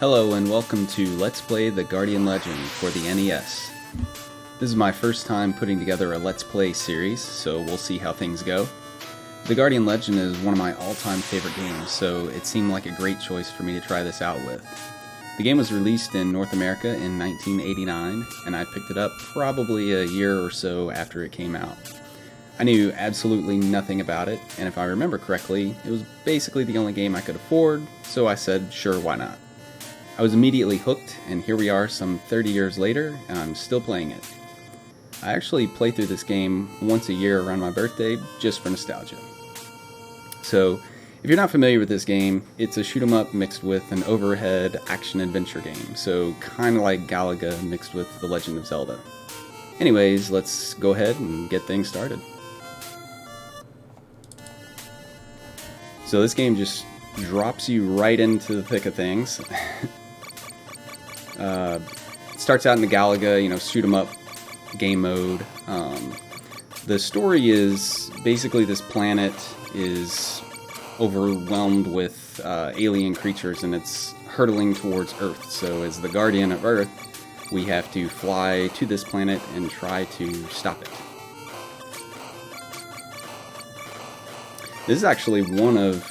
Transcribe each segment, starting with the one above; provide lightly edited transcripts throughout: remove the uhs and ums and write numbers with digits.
Hello and welcome to Let's Play The Guardian Legend for the NES. This is my first time putting together a Let's Play series, so we'll see how things go. The Guardian Legend is one of my all-time favorite games, so it seemed like a great choice for me to try this out with. The game was released in North America in 1989, and I picked it up probably a year or so after it came out. I knew absolutely nothing about it, and if I remember correctly, it was basically the only game I could afford, so I said, sure, why not? I was immediately hooked, and here we are some 30 years later, and I'm still playing it. I actually play through this game once a year around my birthday, just for nostalgia. So, if you're not familiar with this game, it's a shoot-'em-up mixed with an overhead action-adventure game, so kinda like Galaga mixed with The Legend of Zelda. Anyways, let's go ahead and get things started. So this game just drops you right into the thick of things. Starts out in the Galaga, shoot 'em up game mode. The story is basically this planet is overwhelmed with alien creatures and it's hurtling towards Earth. So as the guardian of Earth, we have to fly to this planet and try to stop it. This is actually one of,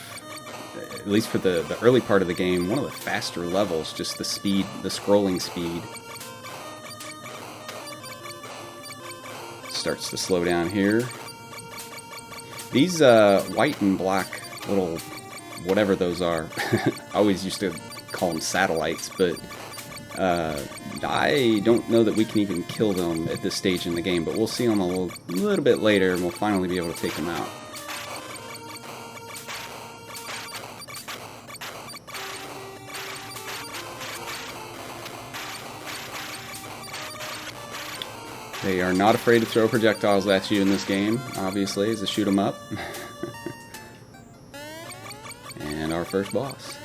at least for the early part of the game, one of the faster levels, just the speed, the scrolling speed. Starts to slow down here. These white and black little, whatever those are, I always used to call them satellites, but I don't know that we can even kill them at this stage in the game, but we'll see them a little bit later and we'll finally be able to take them out. They are not afraid to throw projectiles at you in this game, obviously, as a shoot 'em up. And our first boss.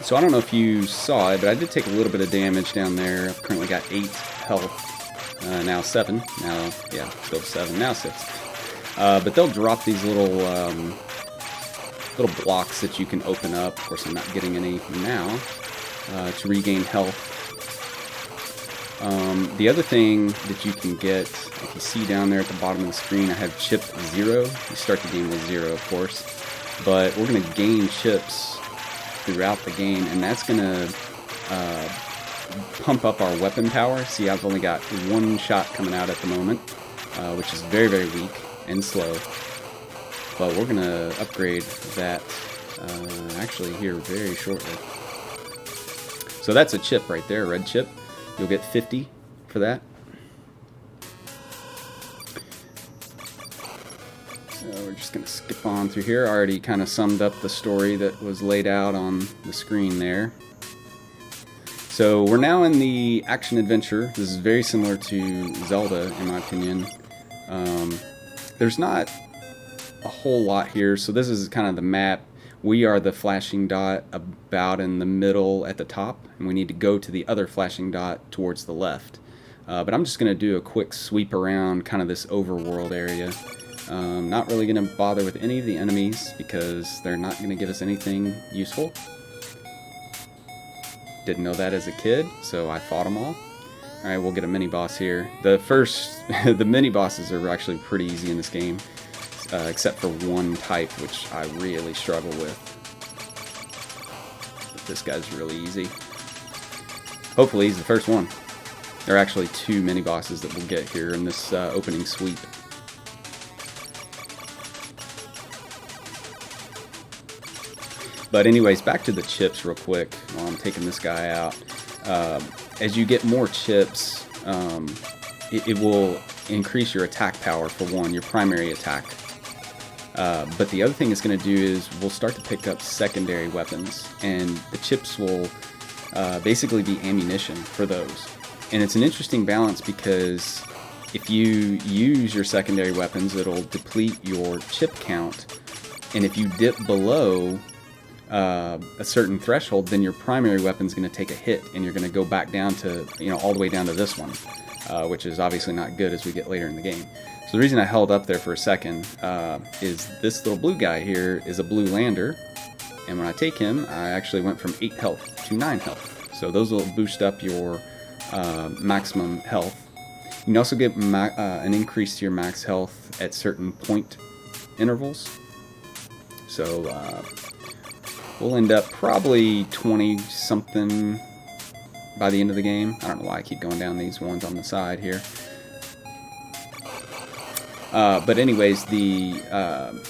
So I don't know if you saw it, but I did take a little bit of damage down there. I've currently got 8 health, now 7, still 7, now 6. But they'll drop these little blocks that you can open up. Of course, I'm not getting any now, to regain health. The other thing that you can get, if you see down there at the bottom of the screen, I have chip 0. You start the game with 0, of course. But we're going to gain chips throughout the game, and that's going to pump up our weapon power. See, I've only got 1 shot coming out at the moment, which is very, very weak and slow, but we're gonna upgrade that actually here very shortly. So that's a chip right there, a red chip. You'll get 50 for that. So we're just gonna skip on through here. I already kind of summed up the story that was laid out on the screen there. So we're now in the action adventure. This is very similar to Zelda in my opinion. There's not a whole lot here, so this is kind of the map. We are the flashing dot about in the middle at the top, and we need to go to the other flashing dot towards the left. But I'm just going to do a quick sweep around kind of this overworld area. Not really going to bother with any of the enemies because they're not going to give us anything useful. Didn't know that as a kid, so I fought them all. Alright, we'll get a mini-boss here. The mini-bosses are actually pretty easy in this game, except for one type, which I really struggle with. But this guy's really easy. Hopefully he's the first one. There are actually 2 mini-bosses that we'll get here in this opening sweep. But anyways, back to the chips real quick while I'm taking this guy out. As you get more chips, it will increase your attack power for one, your primary attack. But the other thing it's going to do is we'll start to pick up secondary weapons, and the chips will basically be ammunition for those. And it's an interesting balance because if you use your secondary weapons, it'll deplete your chip count, and if you dip below a certain threshold, then your primary weapon is going to take a hit, and you're going to go back down to, all the way down to this one, which is obviously not good as we get later in the game. So the reason I held up there for a second is this little blue guy here is a blue lander, and when I take him, I actually went from 8 health to 9 health. So those will boost up your maximum health. You can also get an increase to your max health at certain point intervals. So we'll end up probably 20-something by the end of the game. I don't know why I keep going down these ones on the side here. But anyways, the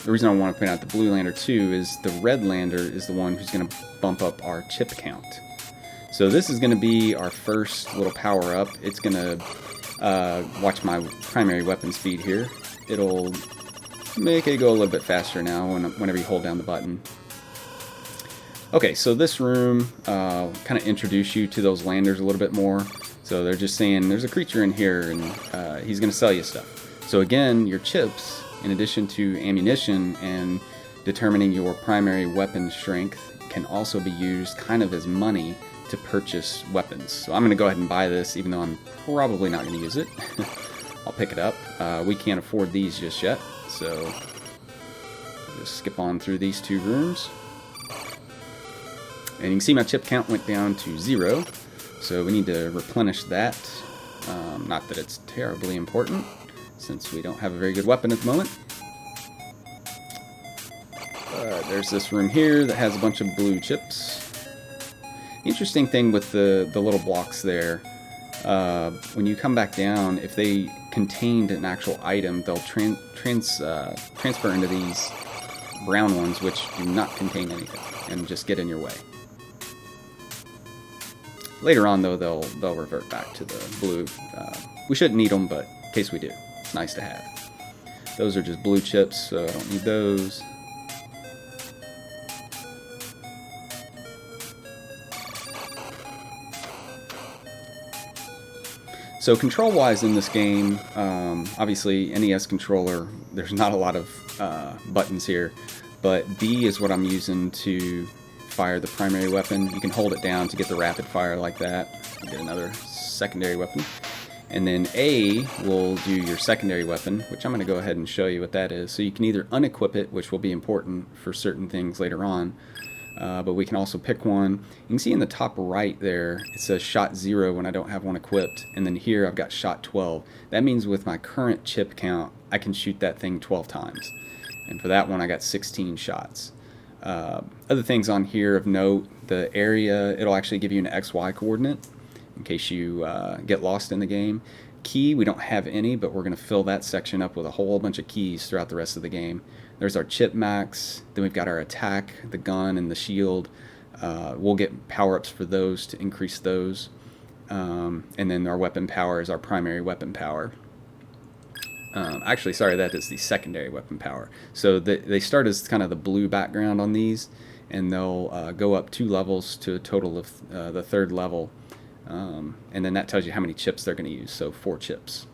reason I want to point out the blue lander too is the red lander is the one who's going to bump up our chip count. So this is going to be our first little power up. It's going to watch my primary weapon speed here. It'll make it go a little bit faster now whenever you hold down the button. Okay, so this room kind of introduce you to those landers a little bit more. So they're just saying there's a creature in here and he's going to sell you stuff. So again, your chips, in addition to ammunition and determining your primary weapon strength, can also be used kind of as money to purchase weapons. So I'm going to go ahead and buy this, even though I'm probably not going to use it. I'll pick it up. We can't afford these just yet, so just skip on through these two rooms. And you can see my chip count went down to 0, so we need to replenish that. Not that it's terribly important, since we don't have a very good weapon at the moment. There's this room here that has a bunch of blue chips. Interesting thing with the little blocks there, when you come back down, if they contained an actual item, they'll transfer into these brown ones, which do not contain anything, and just get in your way. Later on, though, they'll revert back to the blue. We shouldn't need them, but in case we do, it's nice to have. Those are just blue chips, so I don't need those. So control-wise in this game, obviously NES controller, there's not a lot of buttons here, but B is what I'm using to fire the primary weapon. You can hold it down to get the rapid fire like that, get another secondary weapon. And then A will do your secondary weapon, which I'm going to go ahead and show you what that is. So you can either unequip it, which will be important for certain things later on, but we can also pick one. You can see in the top right there, it says shot 0 when I don't have one equipped, and then here I've got shot 12. That means with my current chip count, I can shoot that thing 12 times. And for that one, I got 16 shots. Other things on here of note, the area, it'll actually give you an XY coordinate in case you get lost in the game. Key, we don't have any, but we're going to fill that section up with a whole bunch of keys throughout the rest of the game. There's our chip max, then we've got our attack, the gun, and the shield. We'll get power-ups for those to increase those. And then our weapon power is our primary weapon power. Actually, sorry, that is the secondary weapon power. So they start as kind of the blue background on these, and they'll go up 2 levels to a total of the 3rd level. And then that tells you how many chips they're going to use, so 4 chips.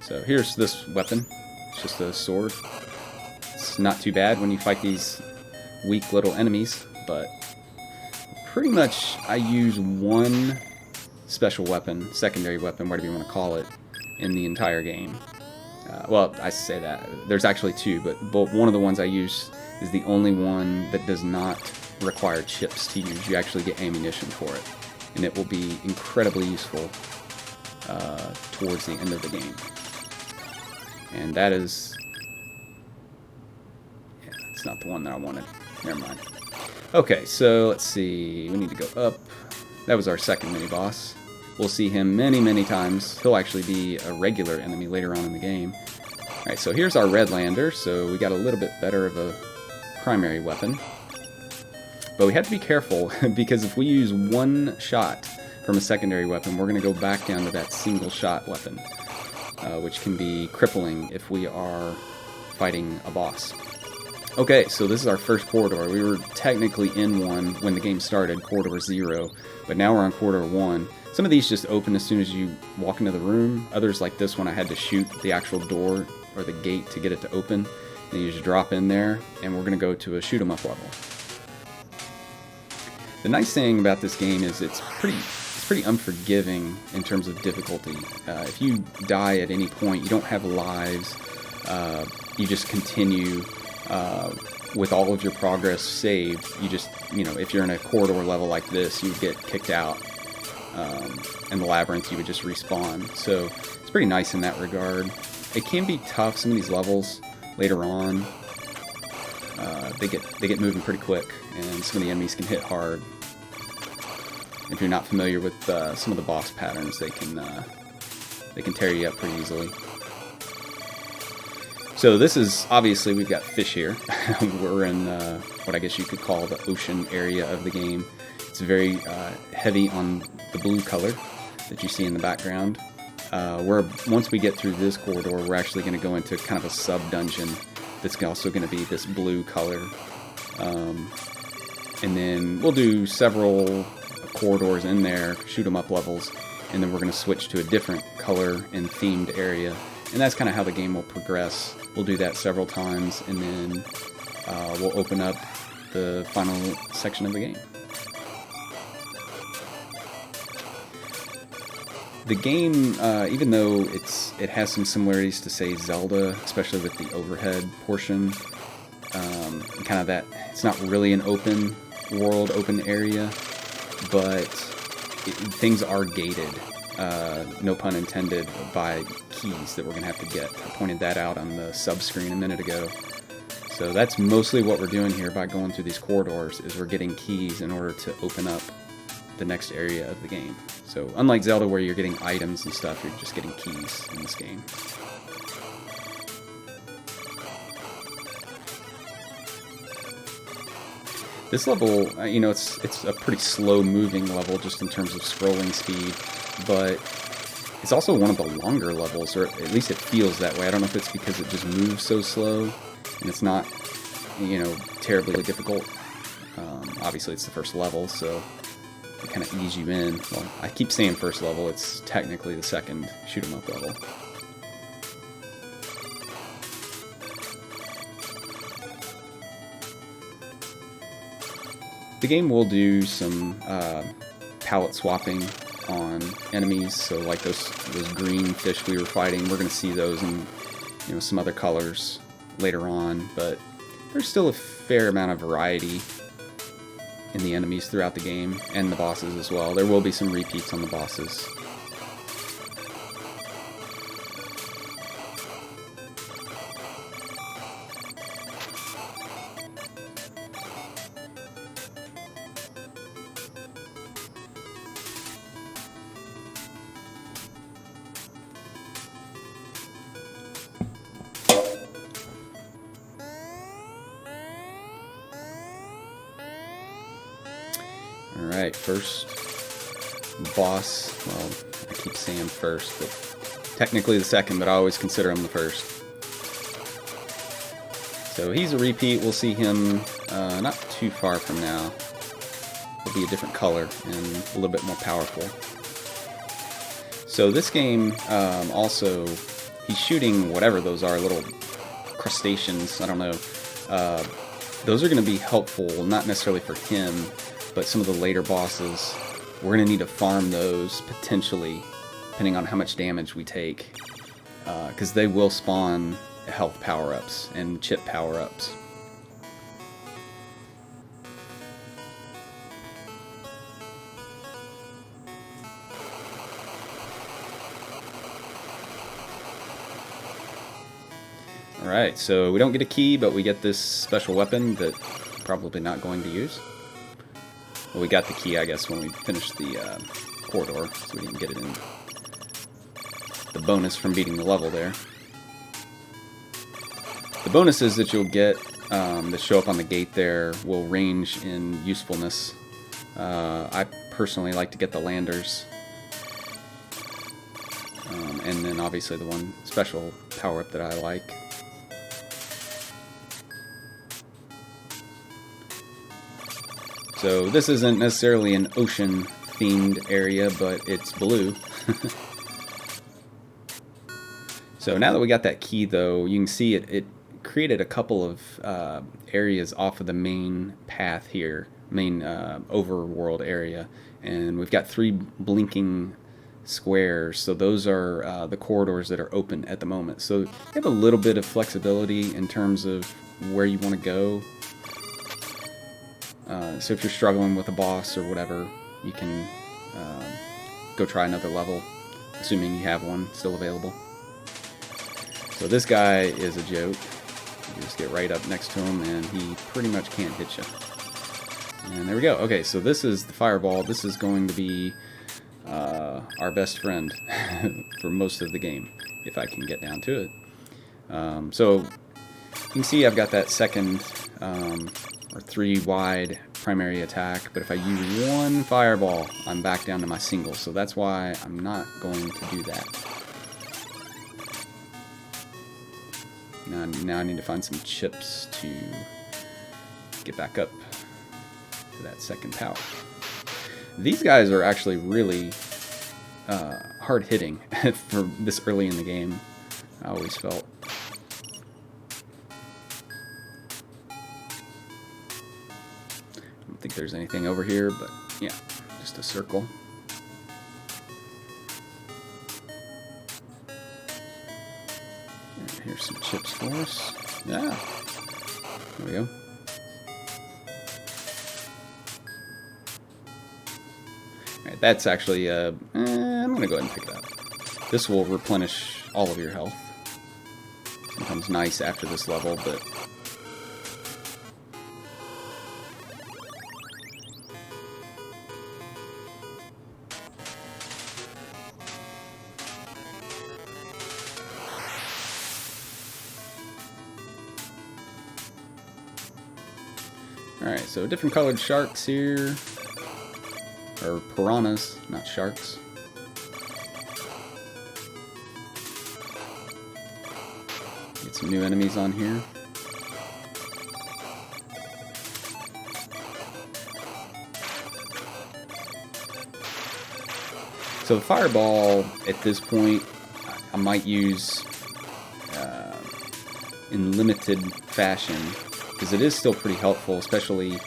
So here's this weapon. It's just a sword. It's not too bad when you fight these weak little enemies, but pretty much I use one special weapon, secondary weapon, whatever you want to call it, in the entire game. Well, I say that. There's actually 2, but one of the ones I use is the only one that does not require chips to use. You actually get ammunition for it, and it will be incredibly useful towards the end of the game. And that is... yeah, it's not the one that I wanted. Never mind. Okay, so let's see. We need to go up. That was our second mini-boss. We'll see him many, many times. He'll actually be a regular enemy later on in the game. Alright, so here's our red lander, so we got a little bit better of a primary weapon. But we have to be careful, because if we use one shot from a secondary weapon, we're going to go back down to that single shot weapon, which can be crippling if we are fighting a boss. Okay, so this is our first corridor. We were technically in one when the game started, corridor 0, but now we're on corridor 1. Some of these just open as soon as you walk into the room. Others, like this one, I had to shoot the actual door or the gate to get it to open. Then you just drop in there, and we're going to go to a shoot 'em up level. The nice thing about this game is it's pretty unforgiving in terms of difficulty. If you die at any point, you don't have lives. You just continue with all of your progress saved. You just, if you're in a corridor level like this, you would get kicked out. In the labyrinth, you would just respawn. So it's pretty nice in that regard. It can be tough. Some of these levels later on, they get moving pretty quick, and some of the enemies can hit hard. If you're not familiar with some of the boss patterns, they can tear you up pretty easily. So this is, obviously, we've got fish here. We're in what I guess you could call the ocean area of the game. It's very heavy on the blue color that you see in the background. Once we get through this corridor, we're actually going to go into kind of a sub-dungeon that's also going to be this blue color. And then we'll do several corridors in there, shoot 'em up levels, and then we're going to switch to a different color and themed area. And that's kind of how the game will progress. We'll do that several times, and then we'll open up the final section of the game. The game, even though it has some similarities to, say, Zelda, especially with the overhead portion, kind of that, it's not really an open world, open area, but things are gated, no pun intended, by keys that we're going to have to get. I pointed that out on the sub-screen a minute ago. So that's mostly what we're doing here by going through these corridors, is we're getting keys in order to open up the next area of the game. So unlike Zelda, where you're getting items and stuff, you're just getting keys in this game. This level, it's a pretty slow-moving level just in terms of scrolling speed, but it's also one of the longer levels, or at least it feels that way. I don't know if it's because it just moves so slow, and it's not, terribly difficult. Obviously, it's the first level, so it kind of ease you in. Well, I keep saying first level, it's technically the second shoot 'em up level. The game will do some palette swapping on enemies, so like those green fish we were fighting, we're going to see those in some other colors later on, but there's still a fair amount of variety in the enemies throughout the game, and the bosses as well. There will be some repeats on the bosses. Alright, first boss, well, I keep saying first, but technically the second, but I always consider him the first. So he's a repeat. We'll see him not too far from now. He'll be a different color and a little bit more powerful. So this game also, he's shooting whatever those are, little crustaceans, I don't know. Those are going to be helpful, not necessarily for him, but some of the later bosses. We're going to need to farm those, potentially, depending on how much damage we take. Because they will spawn health power-ups and chip power-ups. Alright, so we don't get a key, but we get this special weapon that I'm probably not going to use. Well, we got the key, I guess, when we finished the corridor, so we didn't get it in the bonus from beating the level there. The bonuses that you'll get that show up on the gate there will range in usefulness. I personally like to get the landers. And then obviously the one special power-up that I like. So this isn't necessarily an ocean-themed area, but it's blue. So now that we got that key, though, you can see it created a couple of areas off of the main path here overworld area, and we've got 3 blinking squares. So those are the corridors that are open at the moment. So you have a little bit of flexibility in terms of where you want to go. So if you're struggling with a boss or whatever, you can go try another level, assuming you have one still available. So this guy is a joke. You just get right up next to him and he pretty much can't hit you. And there we go. Okay, so this is the fireball. This is going to be our best friend for most of the game, if I can get down to it. So you can see I've got that second or 3 wide primary attack, but if I use 1 fireball, I'm back down to my single, so that's why I'm not going to do that. Now I need to find some chips to get back up to that second tower. These guys are actually really hard hitting for this early in the game, I always felt. I don't think there's anything over here, but yeah, just a circle. And here's some chips for us. Yeah, there we go. Alright, that's actually, I'm going to go ahead and pick it up. This will replenish all of your health. Becomes nice after this level, but... Alright, so different colored sharks here. Or piranhas, not sharks. Get some new enemies on here. So the fireball, at this point, I might use in limited fashion, because it is still pretty helpful, especially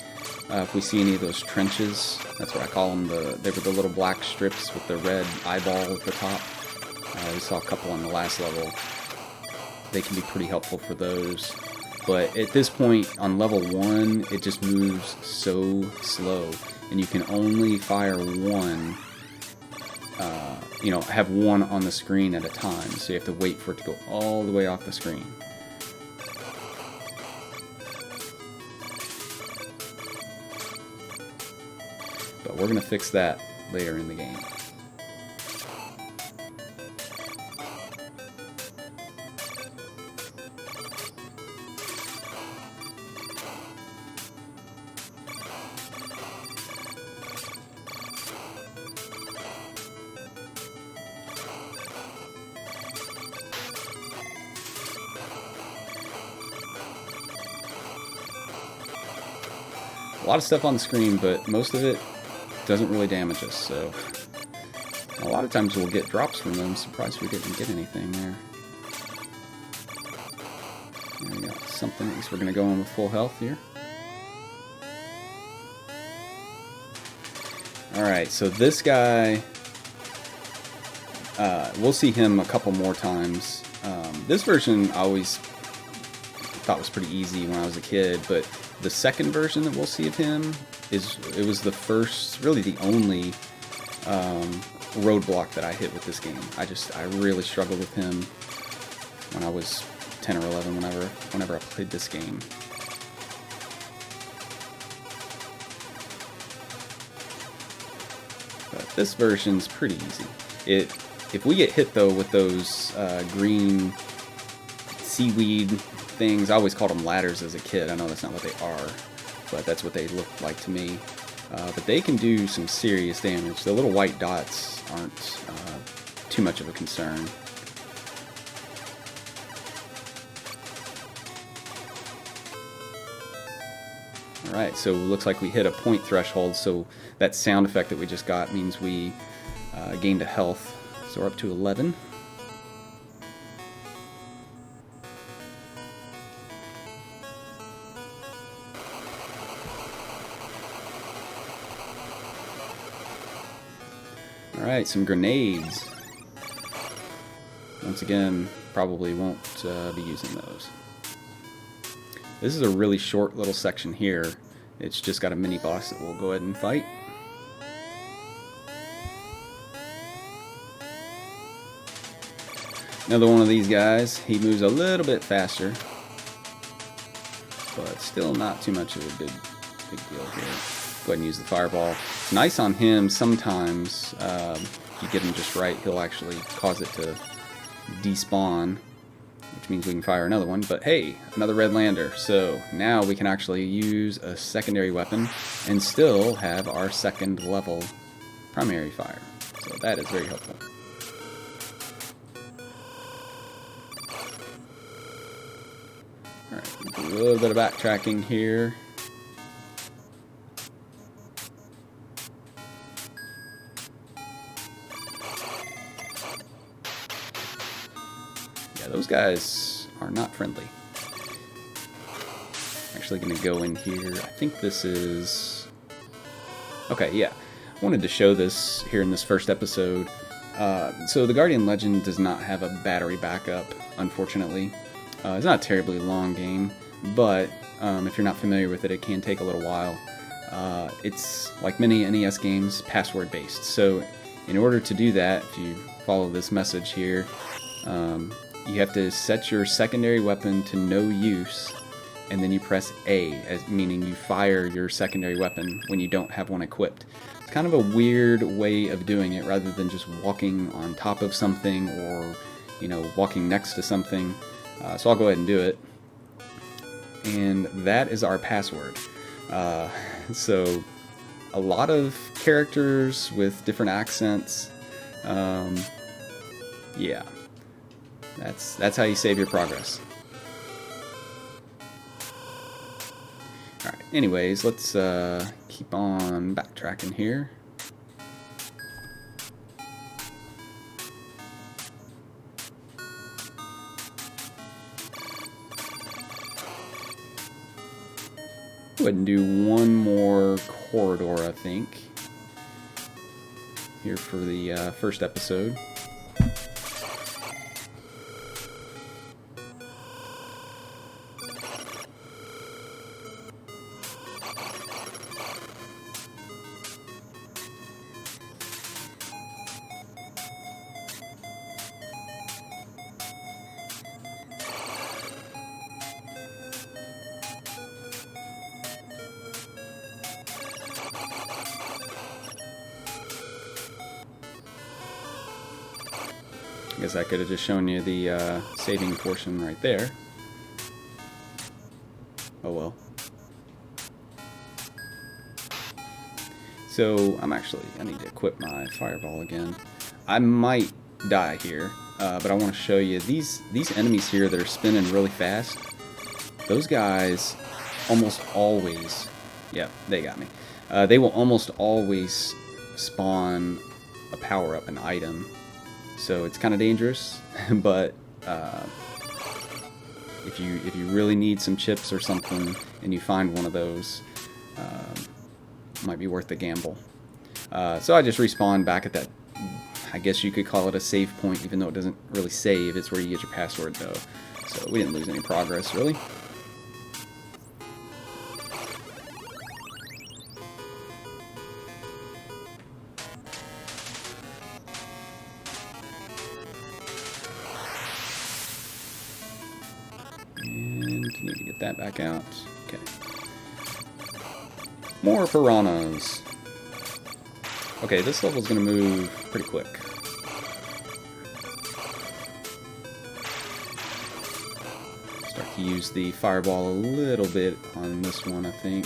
if we see any of those trenches. That's what I call them. They were the little black strips with the red eyeball at the top. We saw a couple on the last level. They can be pretty helpful for those. But at this point, on level 1, it just moves so slow. And you can only fire 1, have 1 on the screen at a time. So you have to wait for it to go all the way off the screen. But we're going to fix that later in the game. A lot of stuff on the screen, but most of it doesn't really damage us, so a lot of times we'll get drops from them. Surprised we didn't get anything there. There we go. Something. At least we're going to go in with full health here. Alright, so this guy, we'll see him a couple more times. This version I always thought was pretty easy when I was a kid, but the second version that we'll see of him it was the first, really the only roadblock that I hit with this game. I really struggled with him when I was 10 or 11, whenever I played this game. But this version's pretty easy. If we get hit though with those green seaweed things, I always called them ladders as a kid. I know that's not what they are, but that's what they look like to me. But they can do some serious damage. The little white dots aren't too much of a concern. Alright, so it looks like we hit a point threshold, so that sound effect that we just got means we gained a health. So we're up to 11. Alright, some grenades. Once again, probably won't be using those. This is a really short little section here. It's just got a mini boss that we'll go ahead and fight. Another one of these guys. He moves a little bit faster, but still not too much of a big deal here. Go ahead and use the fireball. Nice on him. Sometimes, if you get him just right, he'll actually cause it to despawn, which means we can fire another one. But hey, another red lander. So now we can actually use a secondary weapon and still have our second level primary fire. So that is very helpful. Alright, a little bit of backtracking here. Yeah, those guys are not friendly. I'm actually going to go in here. I think this is... Okay, yeah. I wanted to show this here in this first episode. So the Guardian Legend does not have a battery backup, unfortunately. It's not a terribly long game, but if you're not familiar with it, it can take a little while. It's, like many NES games, password based. So in order to do that, if you follow this message here, you have to set your secondary weapon to no use, and then you press A, meaning you fire your secondary weapon when you don't have one equipped. It's kind of a weird way of doing it, rather than just walking on top of something or, you know, walking next to something. So I'll go ahead and do it. And that is our password. So a lot of characters with different accents. Yeah. That's how you save your progress. Alright, anyways, let's keep on backtracking here. Go ahead and do one more corridor, I think, here for the first episode. I guess I could have just shown you the saving portion right there. Oh well. So I need to equip my fireball again. I might die here, but I want to show you these enemies here that are spinning really fast. Those guys almost always, yeah, they got me. They will almost always spawn a power-up, an item. So it's kind of dangerous, but if you really need some chips or something and you find one of those, it might be worth the gamble. So I just respawn back at that, I guess you could call it a save point, even though it doesn't really save. It's where you get your password, though. So we didn't lose any progress, really. Need to get that back out. Okay. More piranhas. Okay, this level's gonna move pretty quick. Start to use the fireball a little bit on this one, I think.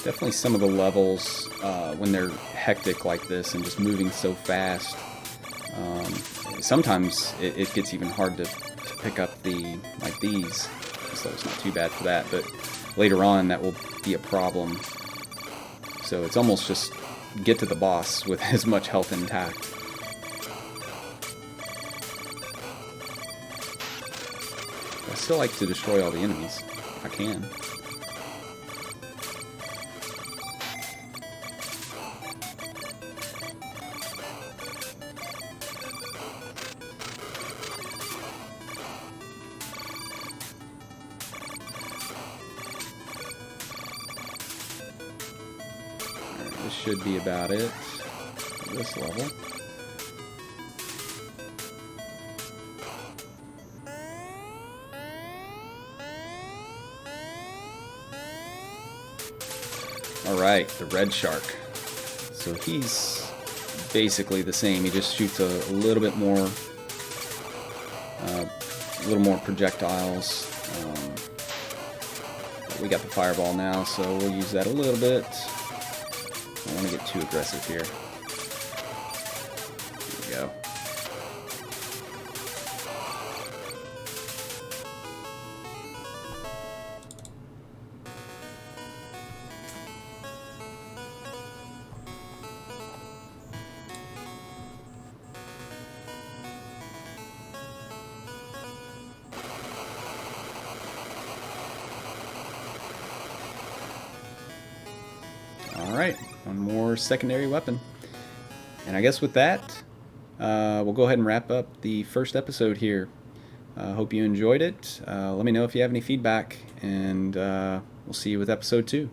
Definitely some of the levels, when they're hectic like this and just moving so fast, sometimes it gets even hard to pick up like these. This level's not too bad for that, but later on that will be a problem. So it's almost just get to the boss with as much health intact. I still like to destroy all the enemies, if I can. Alright, this should be about it for this level. Alright, the red shark. So he's basically the same. He just shoots a little bit more, projectiles. We got the fireball now, so we'll use that a little bit. I don't want to get too aggressive here. There we go. Alright, one more secondary weapon. And I guess with that, we'll go ahead and wrap up the first episode here. Hope you enjoyed it. Let me know if you have any feedback, and we'll see you with episode 2.